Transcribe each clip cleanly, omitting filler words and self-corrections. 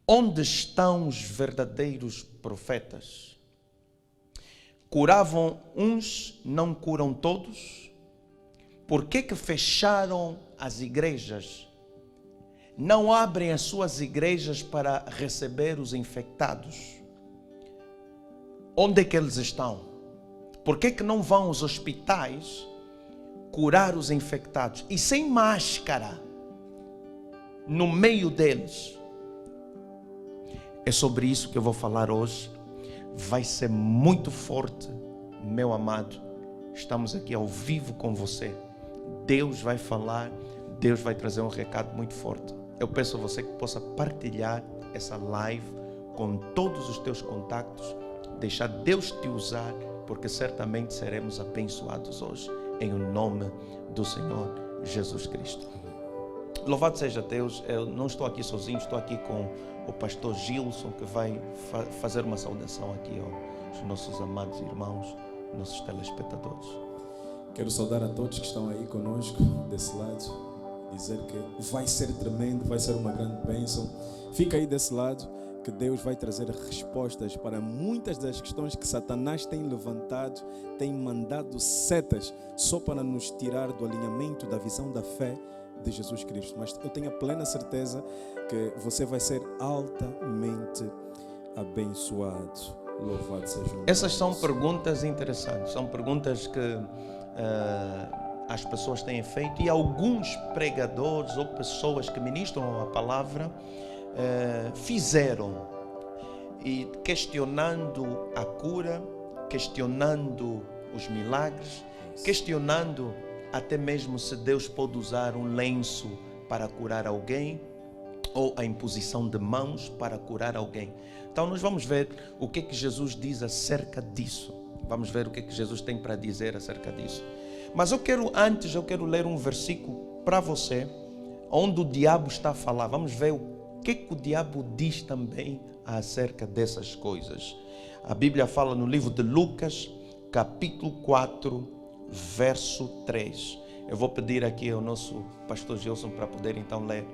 Onde estão os verdadeiros profetas? Curavam uns, não curam todos? Por que fecharam as igrejas? Não abrem as suas igrejas para receber os infectados? Onde é que eles estão? Por que não vão aos hospitais curar os infectados? E sem máscara, no meio deles. É sobre isso que eu vou falar hoje. Vai ser muito forte, meu amado. Estamos aqui ao vivo com você. Deus vai falar, Deus vai trazer um recado muito forte. Eu peço a você que possa partilhar essa live com todos os teus contactos, deixar Deus te usar, porque certamente seremos abençoados hoje, em nome do Senhor Jesus Cristo. Louvado seja Deus. Eu não estou aqui sozinho, estou aqui com o pastor Gilson, que vai fazer uma saudação aqui aos nossos amados irmãos, nossos telespectadores. Quero saudar a todos que estão aí conosco, desse lado, dizer que vai ser tremendo, vai ser uma grande bênção. Fica aí desse lado, que Deus vai trazer respostas para muitas das questões que Satanás tem levantado, tem mandado setas, só para nos tirar do alinhamento da visão da fé de Jesus Cristo. Mas eu tenho a plena certeza que você vai ser altamente abençoado. Louvado seja o nome. Essas são perguntas interessantes, são perguntas que as pessoas têm feito, e alguns pregadores ou pessoas que ministram a palavra fizeram, e questionando a cura, questionando os milagres, questionando até mesmo se Deus pode usar um lenço para curar alguém, ou a imposição de mãos para curar alguém. Então nós vamos ver o que Jesus diz acerca disso. Vamos ver o que Jesus tem para dizer acerca disso. Mas eu quero ler um versículo para você, onde o diabo está a falar. Vamos ver o que o diabo diz também acerca dessas coisas. A Bíblia fala no livro de Lucas, capítulo 4, verso 3. Eu vou pedir aqui ao nosso pastor Gilson para poder então ler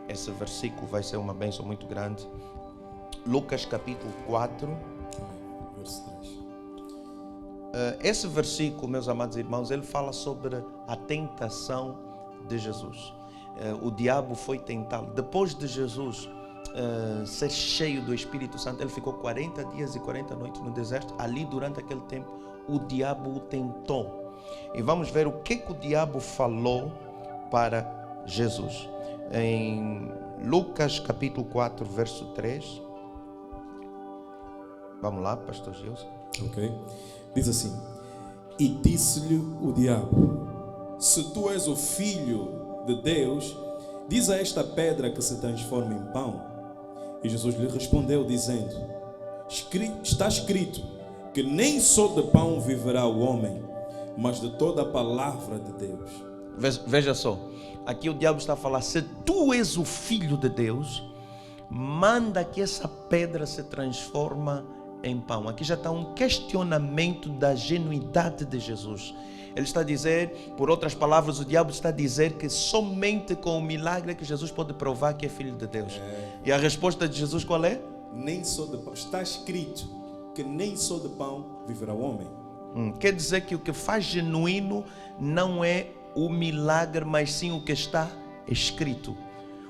esse versículo. Vai ser uma bênção muito grande. Lucas capítulo 4, verso 3. Esse versículo, meus amados irmãos, ele fala sobre a tentação de Jesus. O diabo foi tentá-lo. Depois de Jesus ser cheio do Espírito Santo, ele ficou 40 dias e 40 noites no deserto. Ali, durante aquele tempo, o diabo o tentou. E vamos ver o que o diabo falou para Jesus. Em Lucas capítulo 4, verso 3. Vamos lá, pastor Gilson. Ok. Diz assim: e disse-lhe o diabo: se tu és o filho de Deus, diz a esta pedra que se transforma em pão. E Jesus lhe respondeu dizendo: está escrito que nem só de pão viverá o homem, mas de toda a palavra de Deus. Veja só, aqui o diabo está a falar: se tu és o filho de Deus, manda que essa pedra se transforme em pão. Aqui já está um questionamento da genuidade de Jesus. Ele está a dizer, por outras palavras, o diabo está a dizer que somente com o milagre que Jesus pode provar que é filho de Deus. E a resposta de Jesus qual é? Nem só de pão. Está escrito que nem só de pão viverá o homem. Quer dizer que o que faz genuíno não é o milagre, mas sim o que está escrito.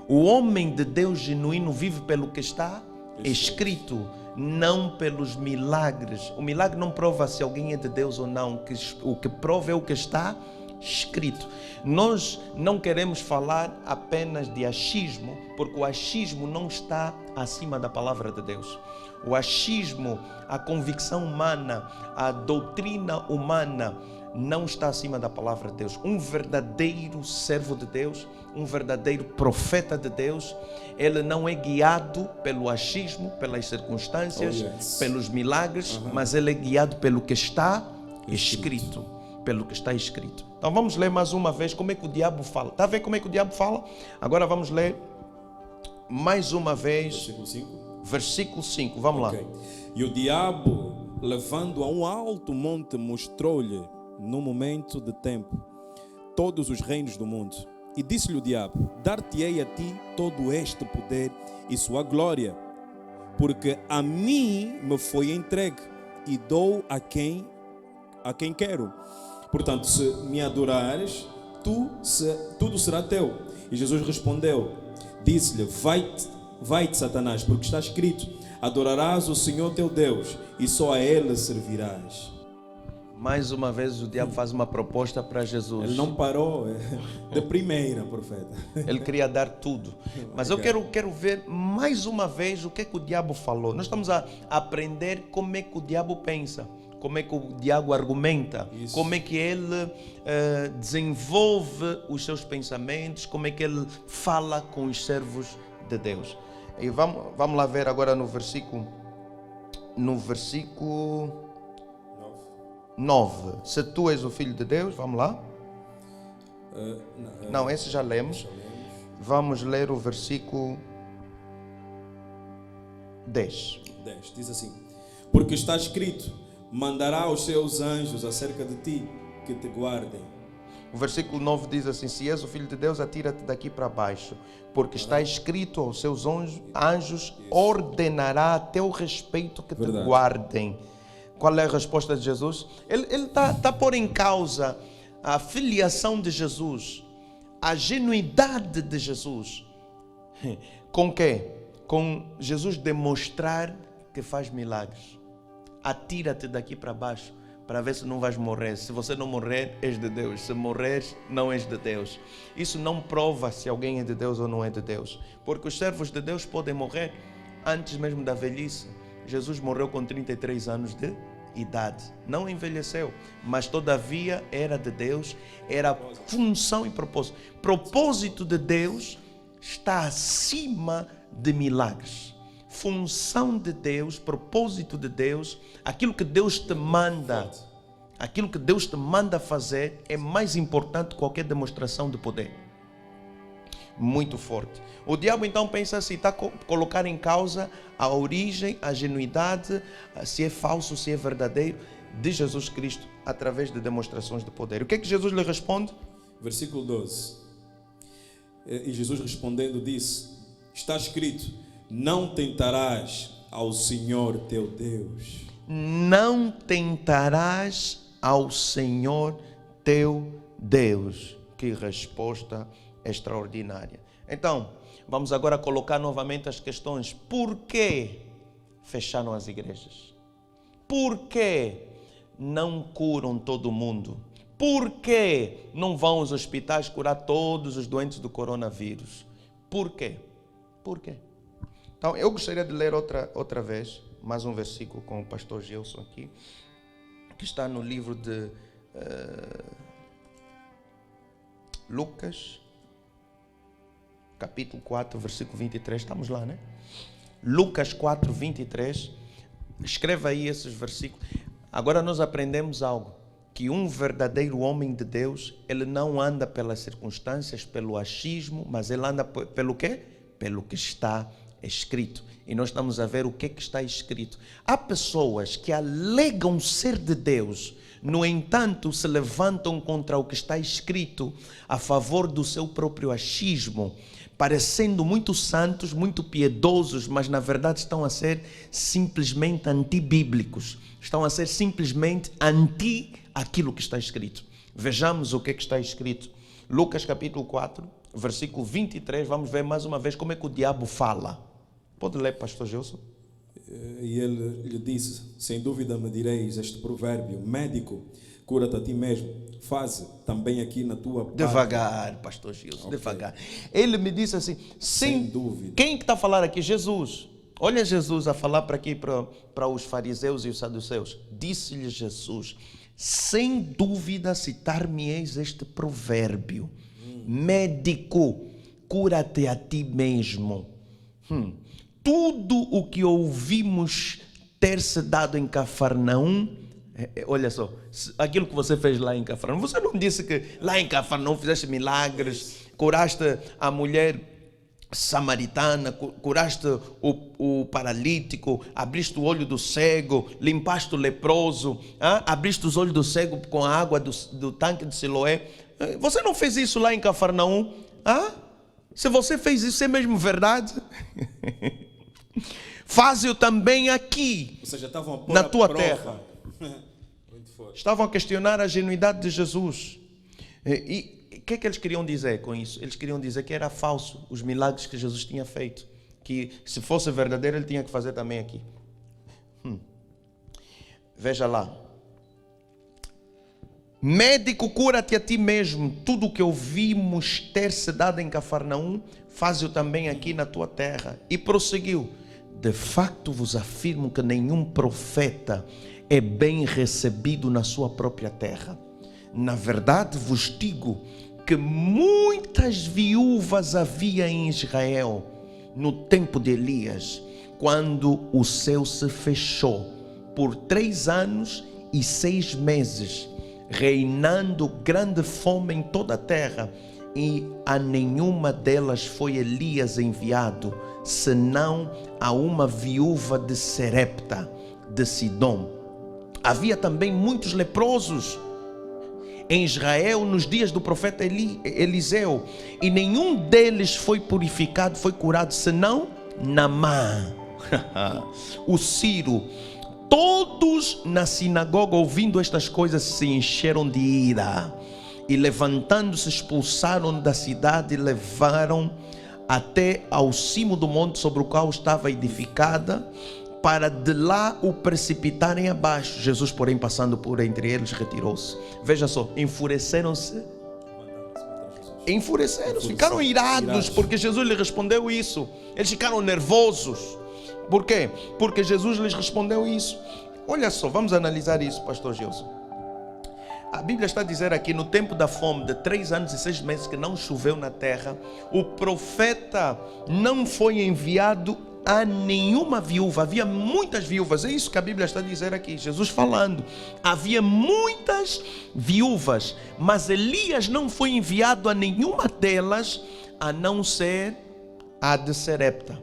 O homem de Deus genuíno vive pelo que está escrito, não pelos milagres. O milagre não prova se alguém é de Deus ou não. O que prova é o que está escrito. Nós não queremos falar apenas de achismo, porque o achismo não está acima da palavra de Deus. O achismo, a convicção humana, a doutrina humana não está acima da palavra de Deus. Um verdadeiro servo de Deus, um verdadeiro profeta de Deus, ele não é guiado pelo achismo, pelas circunstâncias, pelos milagres, mas ele é guiado pelo que está escrito. Pelo que está escrito. Então vamos ler mais uma vez como é que o diabo fala. Está a ver como é que o diabo fala? Agora vamos ler mais uma vez. Versículo 5. Versículo 5, vamos lá. E o diabo, levando a um alto monte, mostrou-lhe, num momento de tempo, todos os reinos do mundo. E disse-lhe o diabo: dar-te-ei a ti todo este poder e sua glória, porque a mim me foi entregue e dou a quem quero. Portanto, se me adorares, tudo será teu. E Jesus respondeu, disse-lhe, vai-te, Satanás, porque está escrito, adorarás o Senhor teu Deus e só a Ele servirás. Mais uma vez o diabo faz uma proposta para Jesus. Ele não parou de primeira, profeta. Ele queria dar tudo. Mas eu quero ver mais uma vez o que o diabo falou. Nós estamos a aprender como é que o diabo pensa, como é que o diabo argumenta, Isso. como é que ele desenvolve os seus pensamentos, como é que ele fala com os servos de Deus. E vamos lá ver agora no versículo 9. Se tu és o Filho de Deus, vamos lá. Não, esse já lemos. Vamos ler o versículo 10. Diz assim, porque está escrito, mandará os seus anjos acerca de ti, que te guardem. O versículo 9 diz assim, se és o Filho de Deus, atira-te daqui para baixo, porque está escrito aos seus anjos, ordenará a teu respeito que te guardem. Qual é a resposta de Jesus? Ele está a pôr em causa a filiação de Jesus, a genuidade de Jesus. Com quê? Com Jesus demonstrar que faz milagres. Atira-te daqui para baixo, para ver se não vais morrer. Se você não morrer, és de Deus. Se morreres, não és de Deus. Isso não prova se alguém é de Deus ou não é de Deus. Porque os servos de Deus podem morrer antes mesmo da velhice. Jesus morreu com 33 anos de idade. Não envelheceu, mas todavia era de Deus, era função e propósito. Propósito de Deus está acima de milagres. Função de Deus, propósito de Deus, aquilo que Deus te manda, fazer é mais importante que qualquer demonstração de poder. Muito forte. O diabo então pensa assim, está a colocar em causa a origem, a genuidade, se é falso, se é verdadeiro, de Jesus Cristo, através de demonstrações de poder. O que é que Jesus lhe responde? Versículo 12. E Jesus respondendo disse, está escrito, não tentarás ao Senhor teu Deus. Não tentarás ao Senhor teu Deus. Que resposta extraordinária. Então, vamos agora colocar novamente as questões. Por que fecharam as igrejas? Por que não curam todo mundo? Por que não vão aos hospitais curar todos os doentes do coronavírus? Por quê? Por quê? Então, eu gostaria de ler outra vez, mais um versículo com o pastor Gilson aqui, que está no livro de Lucas, capítulo 4, versículo 23, estamos lá, né? Lucas 4, 23, escreva aí esses versículos. Agora nós aprendemos algo, que um verdadeiro homem de Deus, ele não anda pelas circunstâncias, pelo achismo, mas ele anda pelo quê? Pelo que está escrito. E nós estamos a ver o que está escrito. Há pessoas que alegam ser de Deus, no entanto, se levantam contra o que está escrito a favor do seu próprio achismo, parecendo muito santos, muito piedosos, mas na verdade estão a ser simplesmente antibíblicos. Estão a ser simplesmente anti aquilo que está escrito. Vejamos o que está escrito. Lucas capítulo 4, versículo 23, vamos ver mais uma vez como é que o diabo fala. Pode ler, pastor Gilson? E ele lhe disse, sem dúvida me direis este provérbio, médico, cura-te a ti mesmo, faze também aqui na tua parte. Devagar, pastor Gilson, okay. Devagar. Ele me disse assim, sem dúvida. Quem que está a falar aqui? Jesus. Olha Jesus a falar para aqui, para os fariseus e os saduceus. Disse-lhe Jesus, sem dúvida citar-me-eis este provérbio, médico, cura-te a ti mesmo. Tudo o que ouvimos ter se dado em Cafarnaum, olha só, aquilo que você fez lá em Cafarnaum, você não disse que lá em Cafarnaum fizeste milagres, curaste a mulher samaritana, curaste o paralítico, abriste o olho do cego, limpaste o leproso, abriste os olhos do cego com a água do tanque de Siloé. Você não fez isso lá em Se você fez isso, é mesmo verdade? faze-o também aqui, Ou seja, estavam a pôr na à tua prova. terra. Muito forte. Estavam a questionar a genuidade de Jesus. E o que é que eles queriam dizer com isso? Eles queriam dizer que era falso os milagres que Jesus tinha feito. Que se fosse verdadeiro, ele tinha que fazer também aqui. Veja lá. Médico, cura-te a ti mesmo. Tudo o que ouvimos ter se dado em Cafarnaum, faz-o também aqui na tua terra. E prosseguiu. De facto vos afirmo que nenhum profeta é bem recebido na sua própria terra. Na verdade vos digo que muitas viúvas havia em Israel no tempo de Elias, quando o céu se fechou por 3 anos e 6 meses, reinando grande fome em toda a terra, e a nenhuma delas foi Elias enviado, senão a uma viúva de Serepta, de Sidom. Havia também muitos leprosos em Israel nos dias do profeta Eliseu, e nenhum deles foi purificado, foi curado, senão Naamã, o Sírio. Todos na sinagoga, ouvindo estas coisas, se encheram de ira, e levantando-se, expulsaram da cidade e levaram até ao cimo do monte sobre o qual estava edificada, para de lá o precipitarem abaixo. Jesus, porém, passando por entre eles, retirou-se. Veja só, enfureceram-se, ficaram irados, porque Jesus lhes respondeu isso. Eles ficaram nervosos. Por quê? Porque Jesus lhes respondeu isso. Olha só, vamos analisar isso, pastor Gilson. A Bíblia está a dizer aqui, no tempo da fome de 3 anos e 6 meses que não choveu na terra, o profeta não foi enviado a nenhuma viúva. Havia muitas viúvas, é isso que a Bíblia está a dizer aqui, Jesus falando. Havia muitas viúvas, mas Elias não foi enviado a nenhuma delas, a não ser a de Serepta.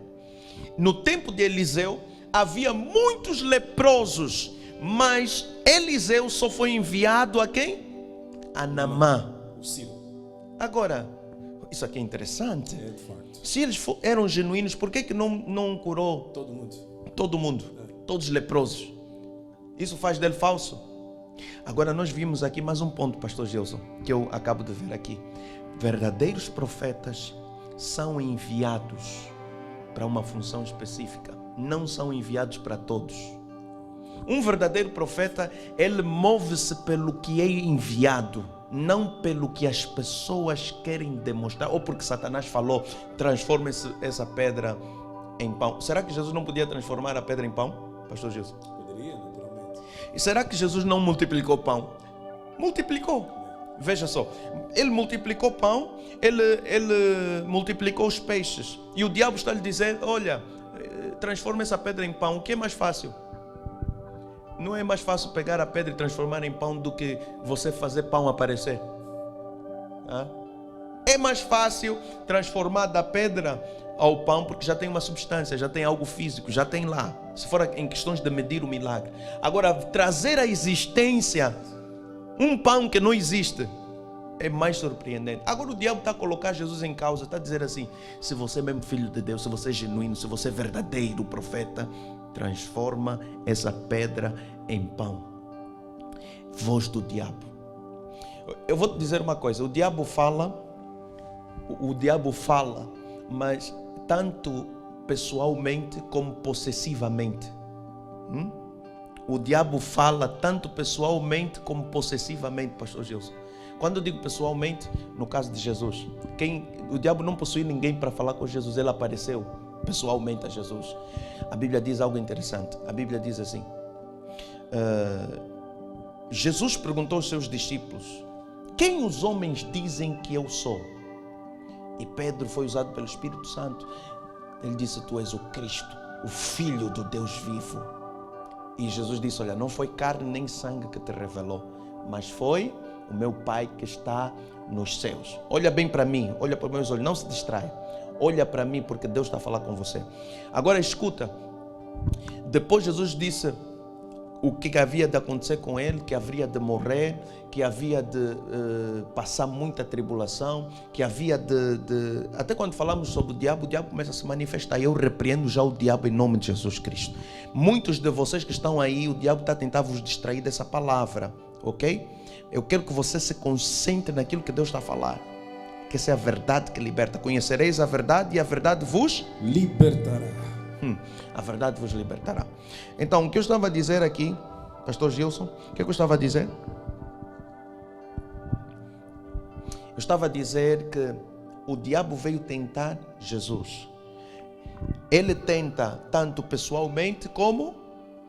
No tempo de Eliseu, havia muitos leprosos, mas Eliseu só foi enviado a quem? A Naamã. Agora, isso aqui é interessante. É de facto. Se eles eram genuínos, por que não curou Todo mundo. todo mundo? Todos leprosos. Isso faz dele falso. Agora nós vimos aqui mais um ponto, pastor Gilson, que eu acabo de ver aqui. Verdadeiros profetas são enviados para uma função específica. Não são enviados para todos. Um verdadeiro profeta, ele move-se pelo que é enviado, não pelo que as pessoas querem demonstrar, ou porque Satanás falou, transforma essa pedra em pão. Será que Jesus não podia transformar a pedra em pão, pastor Jesus? Poderia, naturalmente. E será que Jesus não multiplicou pão? Multiplicou. Veja só, ele multiplicou pão, ele multiplicou os peixes. E o diabo está lhe dizendo, olha, transforma essa pedra em pão. O que é mais fácil? Não é mais fácil pegar a pedra e transformar em pão do que você fazer pão aparecer? É mais fácil transformar da pedra ao pão, porque já tem uma substância, já tem algo físico, já tem lá. Se for em questões de medir o milagre. Agora, trazer à existência um pão que não existe é mais surpreendente. Agora o diabo está a colocar Jesus em causa, está a dizer assim, se você é mesmo filho de Deus, se você é genuíno, se você é verdadeiro profeta, transforma essa pedra em pão. Voz do diabo. Eu vou te dizer uma coisa, o diabo fala, mas tanto pessoalmente como possessivamente. O diabo fala tanto pessoalmente como possessivamente, pastor Gilson. Quando eu digo pessoalmente, no caso de Jesus, o diabo não possui ninguém para falar com Jesus, ele apareceu pessoalmente a Jesus. A Bíblia diz algo interessante. A Bíblia diz assim, Jesus perguntou aos seus discípulos, quem os homens dizem que eu sou? E Pedro foi usado pelo Espírito Santo. Ele disse, tu és o Cristo, o Filho do Deus vivo. E Jesus disse, olha, não foi carne nem sangue que te revelou, mas foi o meu Pai que está nos céus. Olha bem para mim, olha para os meus olhos, não se distraia. Olha para mim, porque Deus está a falar com você. Agora escuta. Depois Jesus disse, o que havia de acontecer com ele, que haveria de morrer, que havia de passar muita tribulação, que havia de... Até quando falamos sobre o diabo começa a se manifestar. Eu repreendo já o diabo em nome de Jesus Cristo. Muitos de vocês que estão aí, o diabo está tentando vos distrair dessa palavra, ok? Eu quero que você se concentre naquilo que Deus está a falar. Que essa é a verdade que liberta. Conhecereis a verdade e a verdade vos libertará. A verdade vos libertará. Então, o que eu estava a dizer aqui, Pastor Gilson, o que eu estava a dizer? Eu estava a dizer que o diabo veio tentar Jesus. Ele tenta tanto pessoalmente como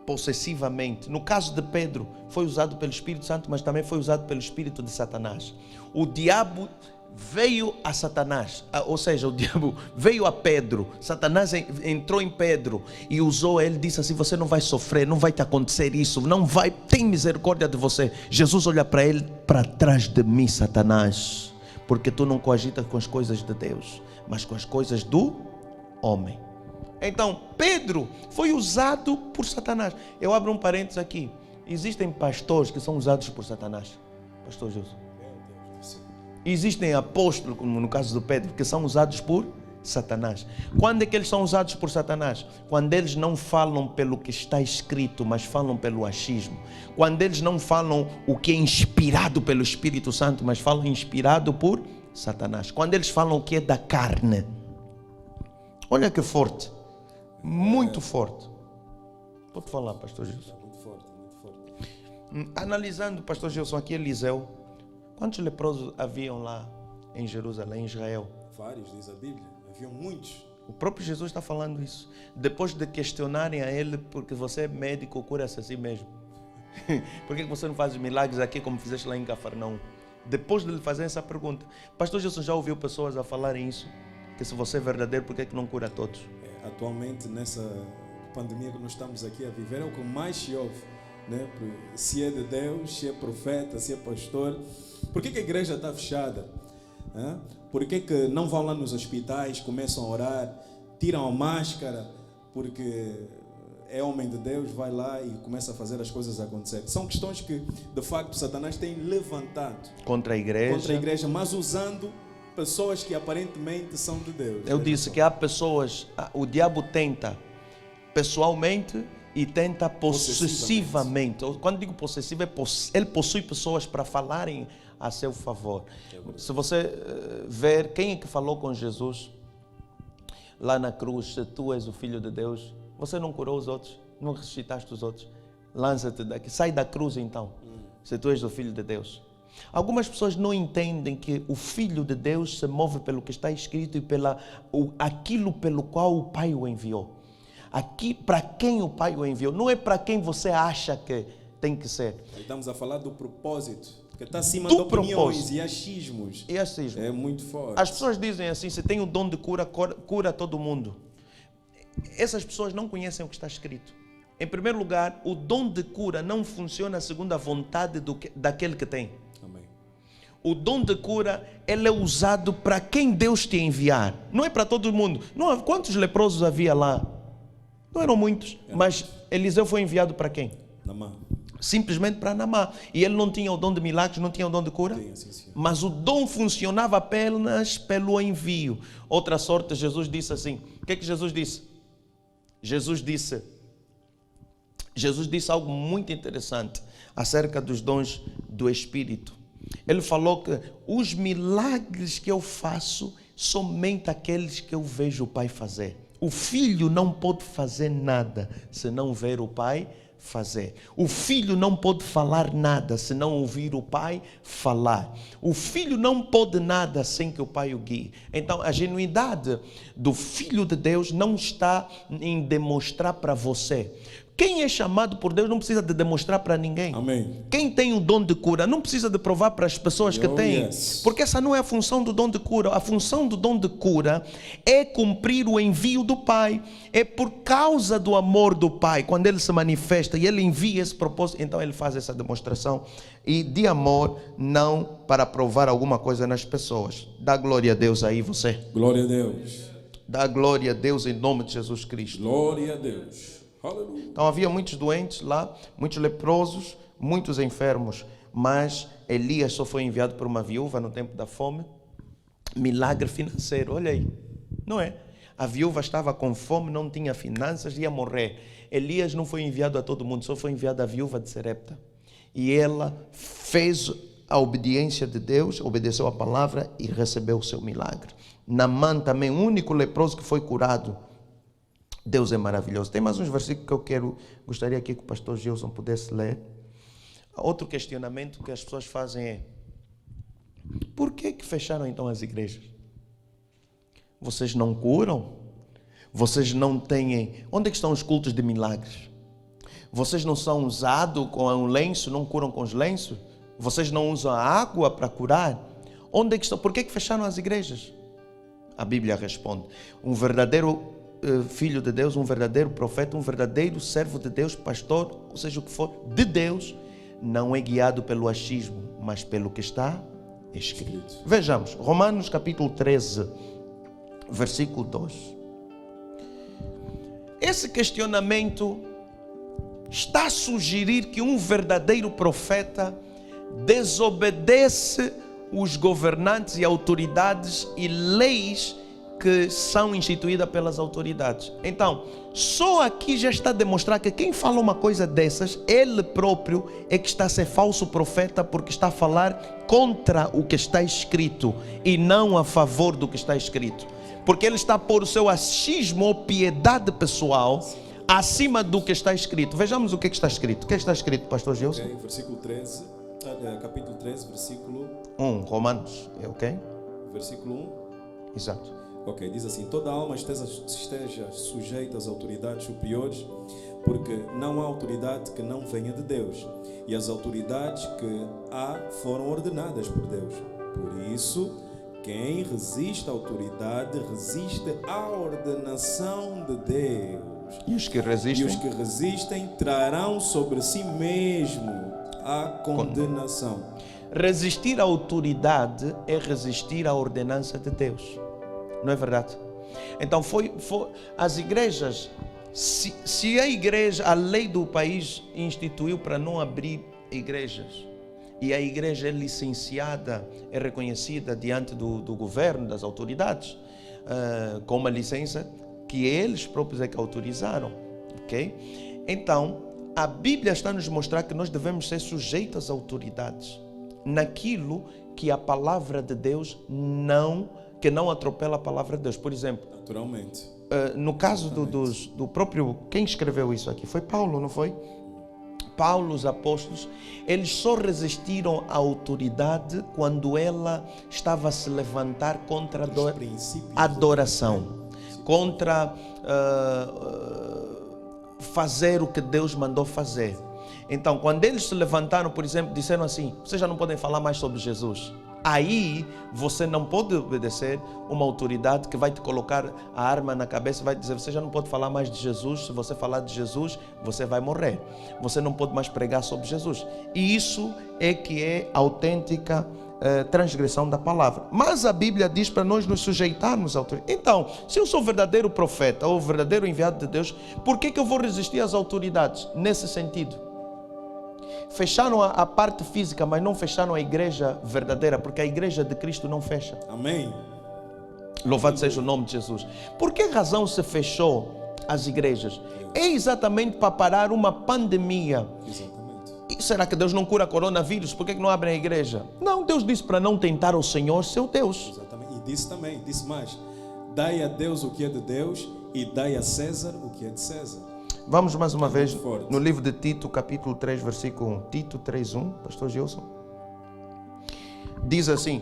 possessivamente. No caso de Pedro, foi usado pelo Espírito Santo, mas também foi usado pelo Espírito de Satanás. O diabo veio a Satanás, ou seja, o diabo veio a Pedro. Satanás entrou em Pedro e usou ele, disse assim: você não vai sofrer, não vai te acontecer isso, não vai, tem misericórdia de você. Jesus olha para ele: para trás de mim, Satanás, porque tu não coagitas com as coisas de Deus, mas com as coisas do homem. Então Pedro foi usado por Satanás. Eu abro um parênteses aqui: existem pastores que são usados por Satanás, Pastor Jesus. Existem apóstolos, como no caso do Pedro, que são usados por Satanás. Quando é que eles são usados por Satanás? Quando eles não falam pelo que está escrito, mas falam pelo achismo. Quando eles não falam o que é inspirado pelo Espírito Santo, mas falam inspirado por Satanás. Quando eles falam o que é da carne. Olha que forte. Muito forte. Pode falar, Pastor Gilson. Muito forte, muito forte. Analisando, Pastor Gilson, aqui Eliseu, quantos leprosos haviam lá em Jerusalém, em Israel? Vários, diz a Bíblia. Haviam muitos. O próprio Jesus está falando isso. Depois de questionarem a ele: porque você é médico, cura-se a si mesmo. Por que você não faz os milagres aqui como fizeste lá em Cafarnaum? Depois de lhe fazer essa pergunta, Pastor Jesus já ouviu pessoas a falarem isso? Que se você é verdadeiro, por que não cura todos? Atualmente, nessa pandemia que nós estamos aqui a viver, é o que mais se ouve, né? Se é de Deus, se é profeta, se é pastor. Por que a igreja está fechada? Por que não vão lá nos hospitais, começam a orar, tiram a máscara, porque é homem de Deus, vai lá e começa a fazer as coisas acontecerem? São questões que, de facto, Satanás tem levantado contra a igreja, mas usando pessoas que aparentemente são de Deus. Eu disse que há pessoas, o diabo tenta pessoalmente e tenta possessivamente. Quando digo possessivo, ele possui pessoas para falarem a seu favor. Se você ver quem é que falou com Jesus lá na cruz: se tu és o Filho de Deus, você não curou os outros, não ressuscitaste os outros, lança-te daqui, sai da cruz então, se tu és o Filho de Deus. Algumas pessoas não entendem que o Filho de Deus se move pelo que está escrito e aquilo pelo qual o Pai o enviou. Aqui, para quem o Pai o enviou, não é para quem você acha que tem que ser. Estamos a falar do propósito, que está acima de opiniões e achismos. É muito forte. As pessoas dizem assim: se tem o dom de cura, cura todo mundo. Essas pessoas não conhecem o que está escrito. Em primeiro lugar, o dom de cura não funciona segundo a vontade daquele que tem. Amém. O dom de cura, ele é usado para quem Deus te enviar. Não é para todo mundo. Não, quantos leprosos havia lá? Não eram muitos. Mas Eliseu foi enviado para quem? Naamã. Simplesmente para Naamã. E ele não tinha o dom de milagres, não tinha o dom de cura? Sim. Mas o dom funcionava apenas pelo envio. Outra sorte, Jesus disse assim. O que é que Jesus disse? Jesus disse algo muito interessante acerca dos dons do Espírito. Ele falou que os milagres que eu faço, somente aqueles que eu vejo o Pai fazer. O filho não pode fazer nada se não ver o Pai fazer. O filho não pode falar nada se não ouvir o pai falar. O filho não pode nada sem que o pai o guie. Então a genuidade do Filho de Deus não está em demonstrar para você. Quem é chamado por Deus não precisa de demonstrar para ninguém. Amém. Quem tem o dom de cura não precisa de provar para as pessoas que têm. Yes. Porque essa não é a função do dom de cura. A função do dom de cura é cumprir o envio do Pai. É por causa do amor do Pai. Quando Ele se manifesta e Ele envia esse propósito, então Ele faz essa demonstração. E de amor, não para provar alguma coisa nas pessoas. Dá glória a Deus aí você. Glória a Deus. Dá glória a Deus em nome de Jesus Cristo. Glória a Deus. Aleluia. Então havia muitos doentes lá, muitos leprosos, muitos enfermos, mas Elias só foi enviado por uma viúva no tempo da fome. Milagre financeiro, olha aí, não é? A viúva estava com fome, não tinha finanças, ia morrer. Elias não foi enviado a todo mundo, só foi enviado à viúva de Sarepta. E ela fez a obediência de Deus, obedeceu a palavra e recebeu o seu milagre. Naamã também, o único leproso que foi curado. Deus é maravilhoso. Tem mais uns versículos que eu gostaria aqui que o pastor Gilson pudesse ler. Outro questionamento que as pessoas fazem é: por que fecharam então as igrejas? Vocês não curam? Vocês não têm... Onde é que estão os cultos de milagres? Vocês não são usados com um lenço, não curam com os lenços? Vocês não usam a água para curar? Onde é que estão? Por que fecharam as igrejas? A Bíblia responde: um verdadeiro filho de Deus, um verdadeiro profeta, um verdadeiro servo de Deus, pastor, ou seja o que for, de Deus, não é guiado pelo achismo, mas pelo que está escrito. Vejamos, Romanos capítulo 13, versículo 2. Esse questionamento está a sugerir que um verdadeiro profeta desobedece os governantes e autoridades e leis que são instituídas pelas autoridades. Então, só aqui já está a demonstrar que quem fala uma coisa dessas, ele próprio é que está a ser falso profeta, porque está a falar contra o que está escrito e não a favor do que está escrito. Porque ele está a pôr o seu achismo ou piedade pessoal acima do que está escrito. Vejamos o que está escrito. O que está escrito, pastor Gilson? Okay, versículo 13, capítulo 13, versículo 1, Romanos, ok? Versículo 1. Exato. Ok, diz assim: toda alma esteja sujeita às autoridades superiores, porque não há autoridade que não venha de Deus, e as autoridades que há foram ordenadas por Deus. Por isso, quem resiste à autoridade resiste à ordenação de Deus. E os que resistem trarão sobre si mesmo a condenação. Resistir à autoridade é resistir à ordenança de Deus. Não é verdade? Então as igrejas, se a igreja, a lei do país instituiu para não abrir igrejas, e a igreja é licenciada, é reconhecida diante do governo, das autoridades, com uma licença que eles próprios é que autorizaram, ok? Então, a Bíblia está a nos mostrar que nós devemos ser sujeitos às autoridades, naquilo que a palavra de Deus que não atropela a palavra de Deus. Por exemplo, naturalmente, no caso do próprio, quem escreveu isso aqui? Foi Paulo, não foi? Paulo, os apóstolos, eles só resistiram à autoridade quando ela estava a se levantar contra a adoração, contra fazer o que Deus mandou fazer. Então, quando eles se levantaram, por exemplo, disseram assim: vocês já não podem falar mais sobre Jesus. Aí você não pode obedecer uma autoridade que vai te colocar a arma na cabeça e vai dizer: você já não pode falar mais de Jesus. Se você falar de Jesus, você vai morrer. Você não pode mais pregar sobre Jesus. E isso é que é autêntica transgressão da palavra. Mas a Bíblia diz para nós nos sujeitarmos à autoridade. Então, se eu sou verdadeiro profeta ou verdadeiro enviado de Deus, por que eu vou resistir às autoridades? Nesse sentido, fecharam a parte física, mas não fecharam a igreja verdadeira, porque a igreja de Cristo não fecha. Amém. Louvado seja o nome de Jesus. Por que razão se fechou as igrejas? É exatamente para parar uma pandemia. Exatamente. E será que Deus não cura coronavírus? Por que não abrem a igreja? Não, Deus disse para não tentar o Senhor, seu Deus. Exatamente. E disse mais: dai a Deus o que é de Deus e dai a César o que é de César. Vamos mais uma vez no livro de Tito, capítulo 3, versículo 1. Tito 3:1, pastor Gilson. Diz assim: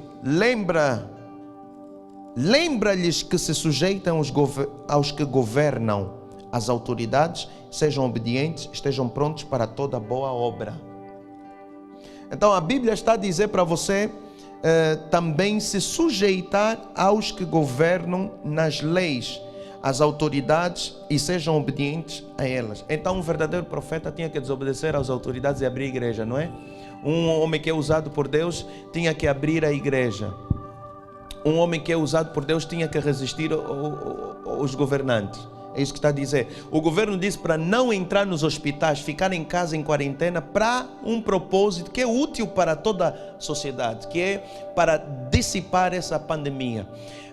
lembra-lhes que se sujeitam aos que governam, as autoridades, sejam obedientes, estejam prontos para toda boa obra. Então a Bíblia está a dizer para você também se sujeitar aos que governam nas leis, as autoridades, e sejam obedientes a elas. Então um verdadeiro profeta tinha que desobedecer às autoridades e abrir a igreja, não é? Um homem que é usado por Deus tinha que abrir a igreja. Um homem que é usado por Deus tinha que resistir aos governantes. É isso que está a dizer. O governo disse para não entrar nos hospitais, ficar em casa em quarentena para um propósito que é útil para toda a sociedade, que é para dissipar essa pandemia.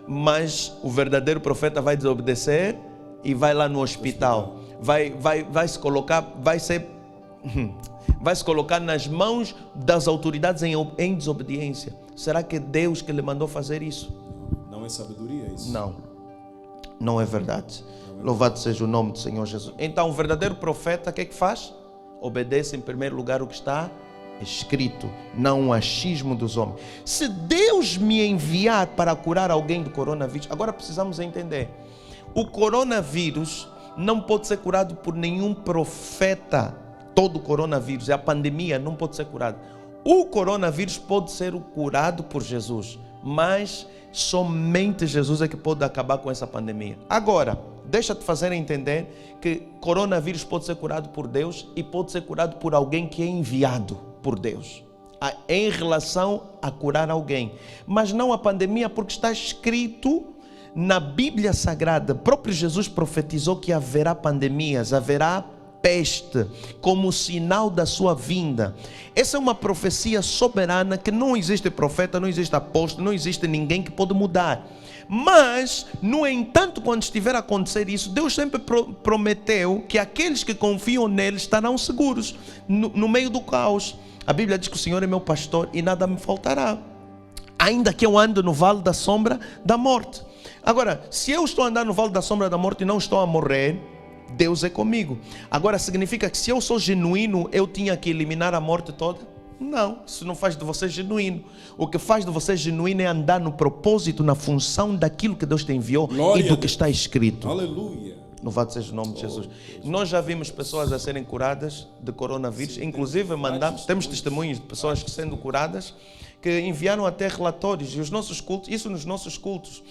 Mas o verdadeiro profeta vai desobedecer e vai lá no hospital. Vai se colocar nas mãos das autoridades em desobediência. Será que é Deus que lhe mandou fazer isso? Não é sabedoria isso? Não é verdade. Louvado seja o nome do Senhor Jesus. Então o verdadeiro profeta o que é que faz? Obedece em primeiro lugar o que está escrito, não o achismo dos homens. Se Deus me enviar para curar alguém do coronavírus, agora precisamos entender, o coronavírus não pode ser curado por nenhum profeta. Todo o coronavírus, a pandemia não pode ser curada. O coronavírus pode ser curado por Jesus, mas somente Jesus é que pode acabar com essa pandemia. Agora, deixa-te fazer entender que coronavírus pode ser curado por Deus e pode ser curado por alguém que é enviado por Deus em relação a curar alguém, mas não a pandemia, porque está escrito na Bíblia Sagrada. O próprio Jesus profetizou que haverá pandemias, haverá peste como sinal da sua vinda. Essa é uma profecia soberana que não existe profeta, não existe apóstolo, não existe ninguém que pode mudar. Mas, no entanto, quando estiver a acontecer isso, Deus sempre prometeu que aqueles que confiam nele estarão seguros no meio do caos. A Bíblia diz que o Senhor é meu pastor e nada me faltará, ainda que eu ande no vale da sombra da morte. Agora, se eu estou andando no vale da sombra da morte e não estou a morrer, Deus é comigo. Agora, significa que se eu sou genuíno, eu tinha que eliminar a morte toda? Não, isso não faz de você genuíno. O que faz de você genuíno é andar no propósito, na função daquilo que Deus te enviou. Glória e do que está escrito. Aleluia. Louvado seja o nome de Jesus. Nós já vimos pessoas a serem curadas de coronavírus. Sim, inclusive temos testemunhos de pessoas que sendo curadas, que enviaram até relatórios. E os nossos cultos, isso nos nossos cultos.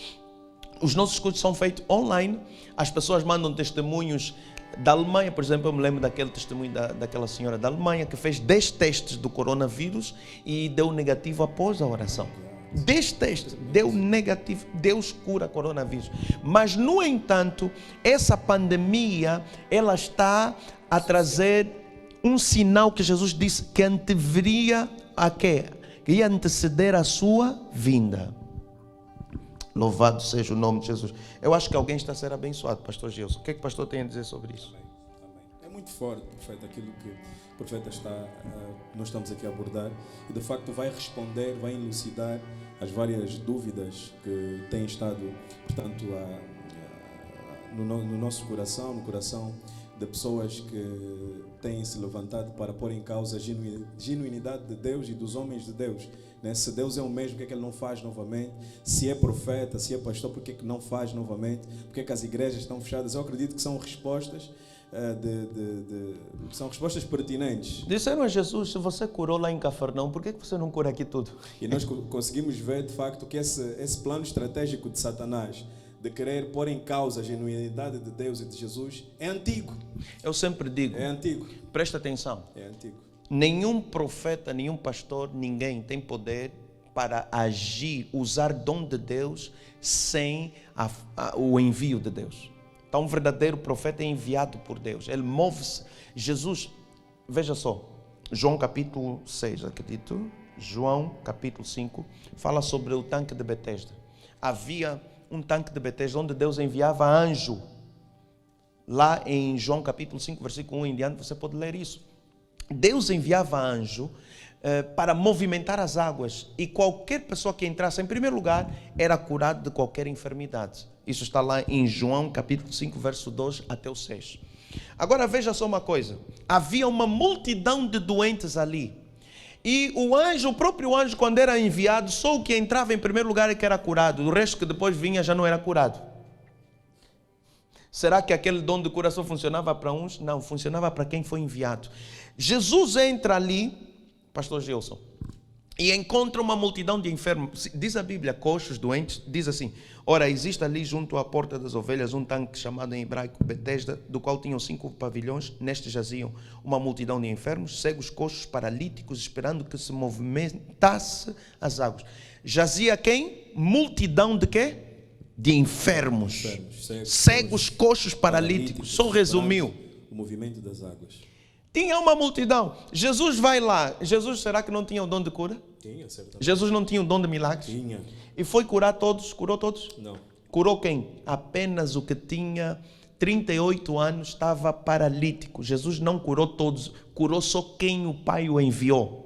Os nossos cultos são feitos online. As pessoas mandam testemunhos da Alemanha. Por exemplo, eu me lembro daquele testemunho daquela senhora da Alemanha que fez 10 testes do coronavírus e deu negativo após a oração. 10 testes, deu negativo. Deus cura coronavírus. Mas, no entanto, essa pandemia, ela está a trazer um sinal que Jesus disse que anteveria a quê? Que ia anteceder a sua vinda. Louvado seja o nome de Jesus. Eu acho que alguém está a ser abençoado, pastor Gilson. O que é que o pastor tem a dizer sobre isso? É muito forte, profeta, aquilo que o profeta nós estamos aqui a abordar. E de facto vai responder, vai elucidar as várias dúvidas que têm estado, portanto, no nosso coração, no coração de pessoas que têm se levantado para pôr em causa a genuinidade de Deus e dos homens de Deus. Se Deus é o mesmo, por que Ele não faz novamente? Se é profeta, se é pastor, por que não faz novamente? Por que as igrejas estão fechadas? Eu acredito que são respostas são respostas pertinentes. Disseram a Jesus: se você curou lá em Cafarnaum, por que você não cura aqui tudo? E nós conseguimos ver de facto que esse plano estratégico de Satanás de querer pôr em causa a genuinidade de Deus e de Jesus é antigo. Eu sempre digo, é antigo. Presta atenção. É antigo. Nenhum profeta, nenhum pastor, ninguém tem poder para agir, usar dom de Deus sem o envio de Deus. Então, um verdadeiro profeta é enviado por Deus. Ele move-se. Jesus, veja só, João capítulo 6, acredito, João capítulo 5, fala sobre o tanque de Betesda. Havia um tanque de Betesda onde Deus enviava anjo. Lá em João capítulo 5, versículo 1 em diante, você pode ler isso. Deus enviava anjo para movimentar as águas, e qualquer pessoa que entrasse, em primeiro lugar, era curado de qualquer enfermidade. Isso está lá em João capítulo 5, verso 2 até o 6. Agora veja só uma coisa. Havia uma multidão de doentes ali. E o próprio anjo, quando era enviado, só o que entrava em primeiro lugar é que era curado. O resto que depois vinha já não era curado. Será que aquele dom de cura só funcionava para uns? Não, funcionava para quem foi enviado. Jesus entra ali, pastor Gilson, e encontra uma multidão de enfermos. Diz a Bíblia, coxos, doentes, diz assim: ora, existe ali junto à porta das ovelhas um tanque chamado em hebraico Betesda, do qual tinham 5 pavilhões. Neste jaziam uma multidão de enfermos, cegos, coxos, paralíticos, esperando que se movimentasse as águas. Jazia quem? Multidão de quê? de enfermos, cegos, coxos, paralíticos. Só resumiu. O movimento das águas. Tinha uma multidão. Jesus vai lá. Jesus, será que não tinha o dom de cura? Tinha, certamente. Jesus não tinha o dom de milagres? Tinha. E foi curar todos? Curou todos? Não. Curou quem? Apenas o que tinha 38 anos, estava paralítico. Jesus não curou todos, curou só quem o Pai o enviou.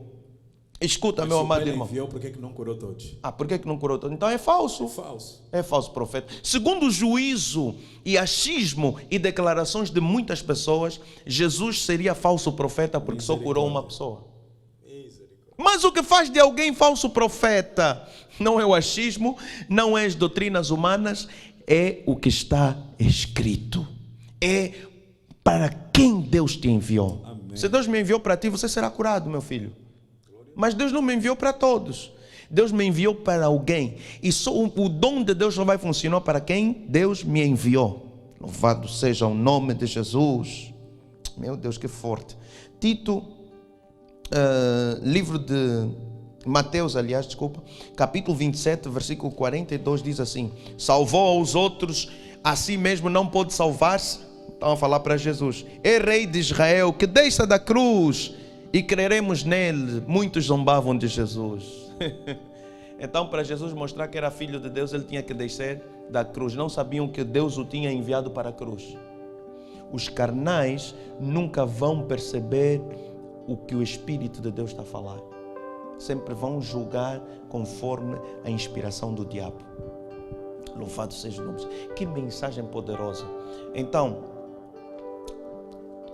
Escuta, Mas meu se o amado Pai irmão. enviou, por que não curou todos? Por que não curou todos? Então é falso. É falso. É falso profeta. Segundo o juízo e achismo e declarações de muitas pessoas, Jesus seria falso profeta porque só curou uma pessoa. Mas o que faz de alguém falso profeta não é o achismo, não é as doutrinas humanas, é o que está escrito. É para quem Deus te enviou. Amém. Se Deus me enviou para ti, você será curado, meu filho. Mas Deus não me enviou para todos. Deus me enviou para alguém. E só o dom de Deus só vai funcionar para quem Deus me enviou. Louvado seja o nome de Jesus. Meu Deus, que forte. Tito, livro de Mateus, aliás, desculpa, capítulo 27, versículo 42, diz assim: salvou aos outros, a si mesmo não pôde salvar-se. Estão a falar para Jesus. É rei de Israel, que desça da cruz e creremos nele. Muitos zombavam de Jesus. Então, para Jesus mostrar que era filho de Deus, ele tinha que descer da cruz. Não sabiam que Deus o tinha enviado para a cruz. Os carnais nunca vão perceber o que o Espírito de Deus está a falar. Sempre vão julgar conforme a inspiração do diabo. Louvado seja o nome. Que mensagem poderosa. Então,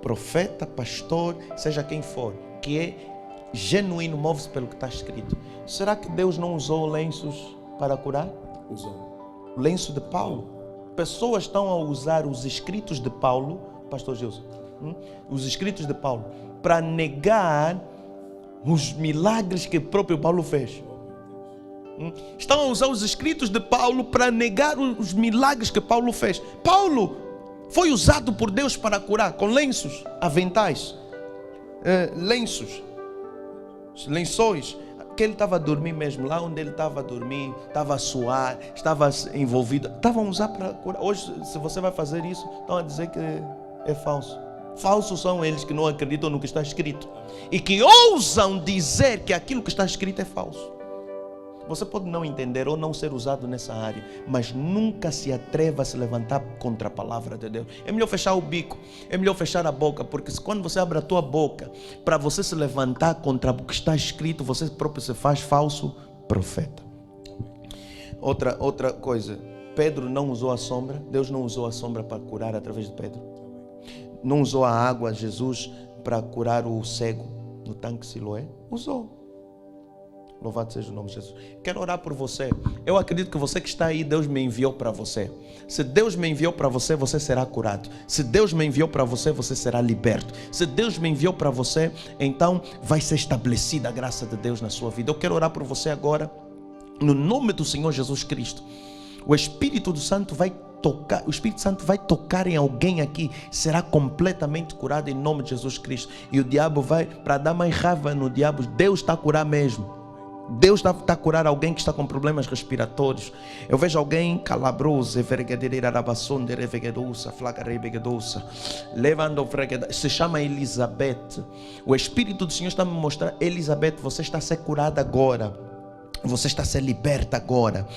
profeta, pastor, seja quem for, que é genuíno, move-se pelo que está escrito. Será que Deus não usou lenços para curar? Usou. O lenço de Paulo. Pessoas estão a usar os escritos de Paulo, pastor Gilson, os escritos de Paulo, para negar os milagres que o próprio Paulo fez. Estão a usar os escritos de Paulo para negar os milagres que Paulo fez. Paulo foi usado por Deus para curar com lenços, aventais, lençóis. Que ele estava a dormir mesmo, lá onde ele estava a dormir, estava a suar, estava envolvido, estavam a usar para curar. Hoje, se você vai fazer isso, estão a dizer que é falso. Falsos são eles que não acreditam no que está escrito e que ousam dizer que aquilo que está escrito é falso. Você pode não entender ou não ser usado nessa área, mas nunca se atreva a se levantar contra a palavra de Deus. É melhor fechar o bico, é melhor fechar a boca, porque quando você abre a tua boca para você se levantar contra o que está escrito, você próprio se faz falso profeta. Outra coisa, Pedro não usou a sombra, Deus não usou a sombra para curar através de Pedro. Não usou a água, Jesus, para curar o cego no tanque Siloé? Usou. Louvado seja o nome de Jesus. Quero orar por você. Eu acredito que você que está aí, Deus me enviou para você. Se Deus me enviou para você, você será curado. Se Deus me enviou para você, você será liberto. Se Deus me enviou para você, então vai ser estabelecida a graça de Deus na sua vida. Eu quero orar por você agora, no nome do Senhor Jesus Cristo. O Espírito Santo vai tocar, o Espírito Santo vai tocar em alguém aqui, será completamente curado em nome de Jesus Cristo. E o diabo vai, para dar mais raiva no diabo, Deus está a curar mesmo. Deus está a curar alguém que está com problemas respiratórios. Eu vejo alguém calabroso, se chama Elizabeth. O Espírito do Senhor está a me mostrar: Elizabeth, você está a ser curada agora. Você está a ser liberta agora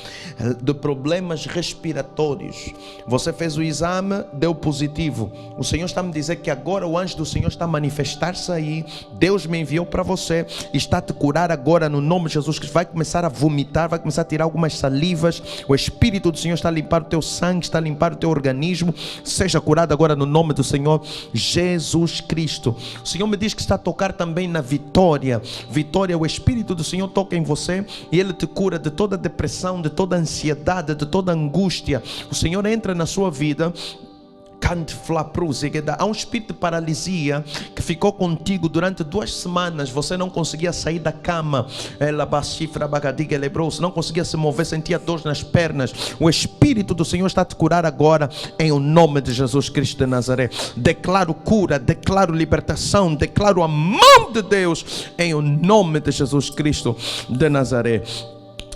de problemas respiratórios. Você fez o exame, deu positivo. O Senhor está a me dizer que agora o anjo do Senhor está a manifestar-se aí. Deus me enviou para você, está a te curar agora no nome de Jesus, que vai começar a vomitar, vai começar a tirar algumas salivas. O Espírito do Senhor está a limpar o teu sangue, está a limpar o teu organismo. Seja curado agora no nome do Senhor Jesus Cristo. O Senhor me diz que está a tocar também na Vitória. Vitória, o Espírito do Senhor toca em você e Ele te cura de toda depressão, de toda ansiedade, de toda angústia. O Senhor entra na sua vida. Há um espírito de paralisia que ficou contigo durante 2 semanas. Você não conseguia sair da cama, não conseguia se mover, sentia dor nas pernas. O Espírito do Senhor está a te curar agora em o nome de Jesus Cristo de Nazaré. Declaro cura, declaro libertação, declaro a mão de Deus em o nome de Jesus Cristo de Nazaré.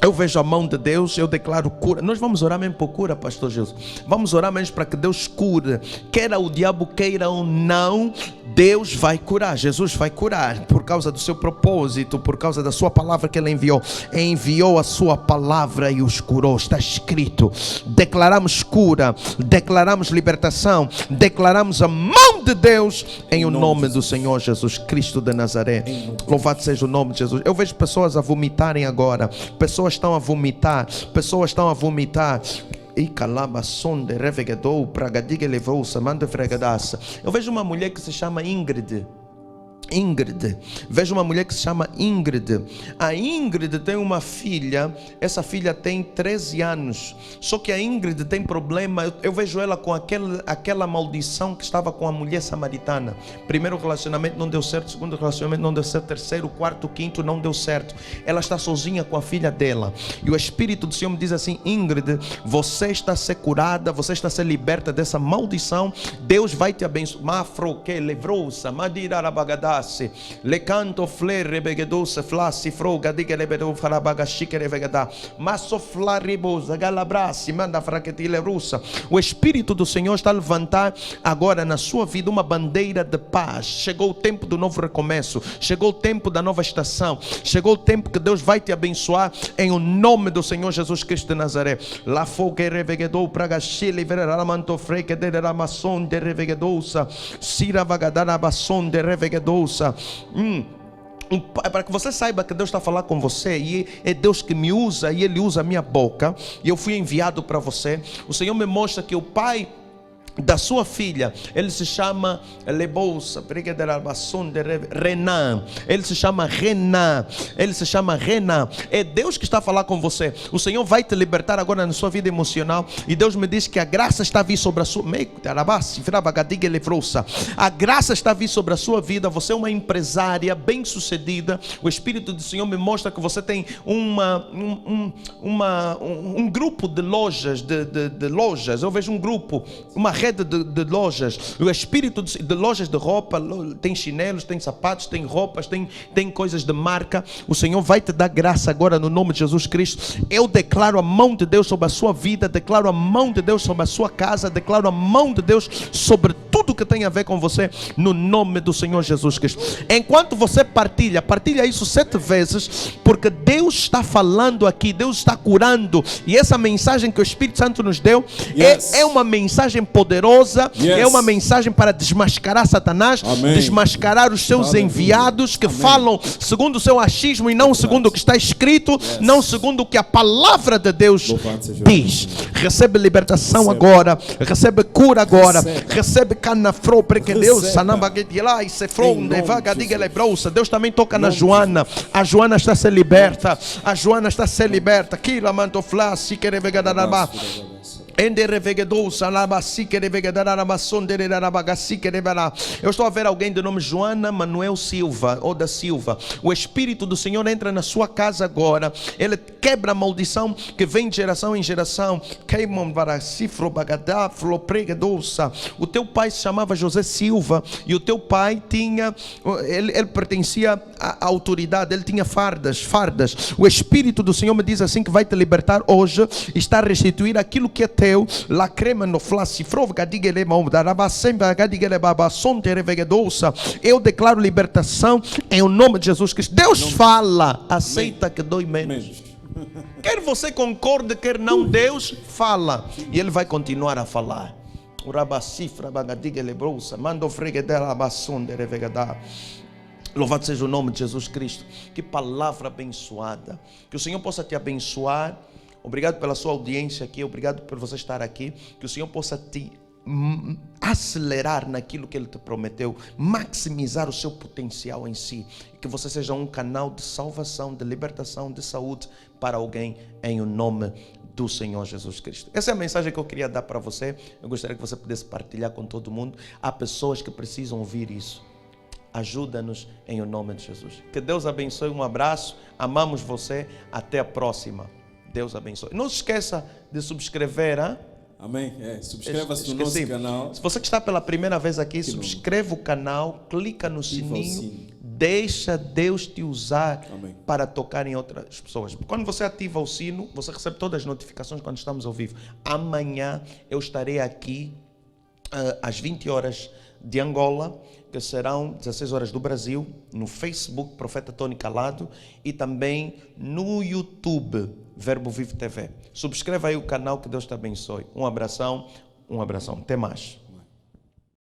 Eu vejo a mão de Deus, eu declaro cura. Nós vamos orar mesmo por cura, pastor Jesus. Vamos orar mesmo para que Deus cure. Queira o diabo queira ou não, Deus vai curar. Jesus vai curar por causa do seu propósito, por causa da sua palavra que ele enviou. Enviou a sua palavra e os curou. Está escrito. Declaramos cura, declaramos libertação, declaramos a mão de Deus em o nome do Senhor Jesus Cristo de Nazaré. Louvado seja o nome de Jesus. Eu vejo pessoas a vomitarem agora. Pessoas estão a vomitar. Pessoas estão a vomitar. Eu vejo uma mulher que se chama Ingrid. Vejo uma mulher que se chama Ingrid. A Ingrid tem uma filha. Essa filha tem 13 anos. Só que a Ingrid tem problema. Eu vejo ela com aquela maldição que estava com a mulher samaritana. Primeiro relacionamento não deu certo. Segundo relacionamento não deu certo. Terceiro, quarto, quinto não deu certo. Ela está sozinha com a filha dela. E o Espírito do Senhor me diz assim: Ingrid, você está a ser curada. Você está a ser liberta dessa maldição. Deus vai te abençoar. Mafro que levrou-se. Madirarabagadá. Le canto flere begedosa flassi froga diga lebedo farabaga shikere vegada masso flaribosa galabrasi manda fraquetile russa. O Espírito do Senhor está a levantar agora na sua vida uma bandeira de paz. Chegou o tempo do novo recomeço, chegou o tempo da nova estação, chegou o tempo que Deus vai te abençoar em o nome do Senhor Jesus Cristo de Nazaré. La fogue revegedou praga shile verá manto freque de ramação de revegedosa sira vagadana basson de revegedosa. Para que você saiba que Deus está a falar com você, e é Deus que me usa, e Ele usa a minha boca, e eu fui enviado para você. O Senhor me mostra que o pai da sua filha, ele se chama Lebouça, Renan. Ele se chama Renan. Ele se chama Renan. É Deus que está a falar com você. O Senhor vai te libertar agora na sua vida emocional. E Deus me diz que a graça está a vir sobre a sua. A graça está a vir sobre a sua vida. Você é uma empresária bem sucedida. O Espírito do Senhor me mostra que você tem um grupo de lojas, de lojas. Eu vejo um grupo, uma rede de lojas. O Espírito de lojas de roupa. Tem chinelos, tem sapatos, tem roupas, tem coisas de marca. O Senhor vai te dar graça agora no nome de Jesus Cristo. Eu declaro a mão de Deus sobre a sua vida, declaro a mão de Deus sobre a sua casa, declaro a mão de Deus sobre tudo que tem a ver com você, no nome do Senhor Jesus Cristo. Enquanto você partilha isso 7 vezes, porque Deus está falando aqui, Deus está curando, e essa mensagem que o Espírito Santo nos deu é uma mensagem poderosa. É uma mensagem para desmascarar Satanás. Amém. Desmascarar os seus enviados que falam segundo o seu achismo e não segundo o que está escrito, não segundo o que a palavra de Deus diz. Recebe libertação agora, recebe cura agora, recebe canafro, porque Deus Deus também toca na Joana. A Joana está a ser liberta. A Joana está a ser liberta. Eu estou a ver alguém de nome Joana Manuel Silva ou da Silva. O Espírito do Senhor entra na sua casa agora. Ele quebra a maldição que vem de geração em geração. O teu pai se chamava José Silva, e o teu pai tinha, ele pertencia à autoridade, ele tinha fardas. O Espírito do Senhor me diz assim que vai te libertar hoje, está a restituir aquilo que é teu. Eu declaro libertação em o nome de Jesus Cristo. Deus fala, aceita que dói menos. Quer você concorde, quer não, Deus fala, e Ele vai continuar a falar. Louvado seja o nome de Jesus Cristo. Que palavra abençoada. Que o Senhor possa te abençoar. Obrigado pela sua audiência aqui, obrigado por você estar aqui. Que o Senhor possa te acelerar naquilo que Ele te prometeu, maximizar o seu potencial em si, e que você seja um canal de salvação, de libertação, de saúde para alguém, em o nome do Senhor Jesus Cristo. Essa é a mensagem que eu queria dar para você. Eu gostaria que você pudesse partilhar com todo mundo. Há pessoas que precisam ouvir isso. Ajuda-nos em o nome de Jesus. Que Deus abençoe, um abraço, amamos você, até a próxima. Deus abençoe. Não se esqueça de subscrever, hein? Amém. Subscreva-se no nosso canal. Se você que está pela primeira vez aqui, subscreva o canal, clica no sininho, Deixa Deus te usar Amém. para tocar em outras pessoas. Quando você ativa o sino, você recebe todas as notificações quando estamos ao vivo. Amanhã eu estarei aqui às 20 horas de Angola, que serão 16 horas do Brasil, no Facebook Profeta Tony Calado e também no YouTube Verbo Vivo TV. Subscreva aí o canal, que Deus te abençoe. Um abração, até mais.